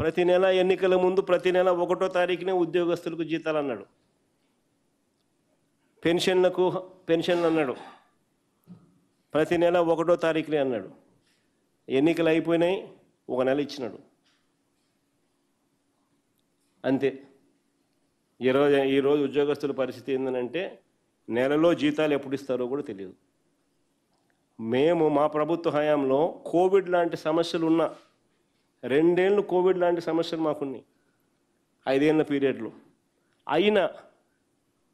ప్రతి నెల ఎన్నికల ముందు ప్రతి నెల 1వ తారీఖునే ఉద్యోగస్తులకు జీతాలు అన్నాడు. పెన్షన్లు అన్నాడు, ప్రతి నెల 1వ తారీఖునే అన్నాడు. ఎన్నికలు అయిపోయినాయి, 1 నెల ఇచ్చినాడు అంతే. ఈరోజు ఉద్యోగస్తుల పరిస్థితి ఏంటంటే నెలలో జీతాలు ఎప్పుడు ఇస్తారో కూడా తెలియదు. మా ప్రభుత్వ హయాంలో కోవిడ్ లాంటి సమస్యలు ఉన్న 2 ఏళ్ళు కోవిడ్ లాంటి సమస్యలు మాకున్నాయి 5 ఏళ్ళ పీరియడ్లో. అయినా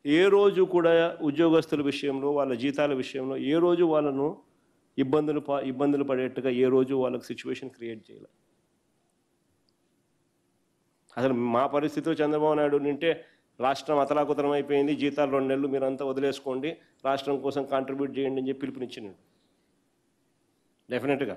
ఏ రోజు కూడా ఉద్యోగస్తుల విషయంలో వాళ్ళ జీతాల విషయంలో ఏ రోజు వాళ్ళను ఇబ్బందులు పడేట్టుగా ఏ రోజు వాళ్ళకి సిచ్యువేషన్ క్రియేట్ చేయాలి. అసలు మా పరిస్థితిలో చంద్రబాబు నాయుడు నింటే రాష్ట్రం అతలాకుతలం అయిపోయింది, జీతాలు 2 నెలలు మీరంతా వదిలేసుకోండి, రాష్ట్రం కోసం కాంట్రిబ్యూట్ చేయండి అని చెప్పి పిలుపునిచ్చినాడు. డెఫినెట్గా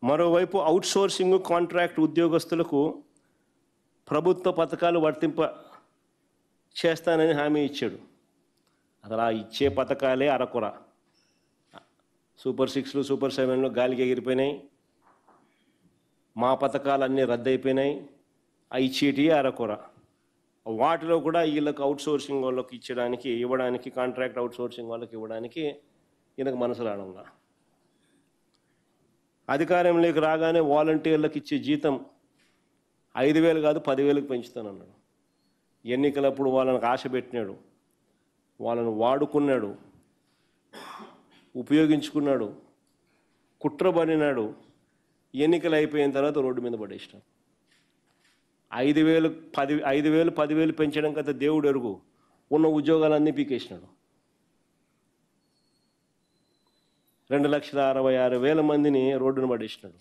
మరోవైపు అవుట్సోర్సింగ్ కాంట్రాక్ట్ ఉద్యోగస్తులకు ప్రభుత్వ పథకాలు వర్తింప చేస్తానని హామీ ఇచ్చాడు. అసలు ఆ ఇచ్చే పథకాలే అరకొర. సూపర్ 6లు సూపర్ 7లు గాలికి ఎగిరిపోయినాయి, మా పథకాలన్నీ రద్దయిపోయినాయి. ఆ ఇచ్చేటి అరకొర. వాటిలో కూడా వీళ్ళకి అవుట్సోర్సింగ్ వాళ్ళకి ఇవ్వడానికి కాంట్రాక్ట్ అవుట్సోర్సింగ్ వాళ్ళకి ఇవ్వడానికి ఈయనకు మనసు రావడంలా. అధికారంలోకి రాగానే వాలంటీర్లకు ఇచ్చే జీతం 5,000 కాదు 10,000కి పెంచుతానన్నాడు. ఎన్నికలప్పుడు వాళ్ళని ఆశ పెట్టినాడు, వాళ్ళను వాడుకున్నాడు, ఉపయోగించుకున్నాడు, కుట్రబడినాడు. ఎన్నికలు అయిపోయిన తర్వాత రోడ్డు మీద పడేసినాడు. 5,000 10,000 పెంచడం కదా దేవుడు ఎరుగు, ఉన్న ఉద్యోగాలన్నీ పీకేసినాడు. 2,66,000 మందిని రోడ్డును పడేసినాడు.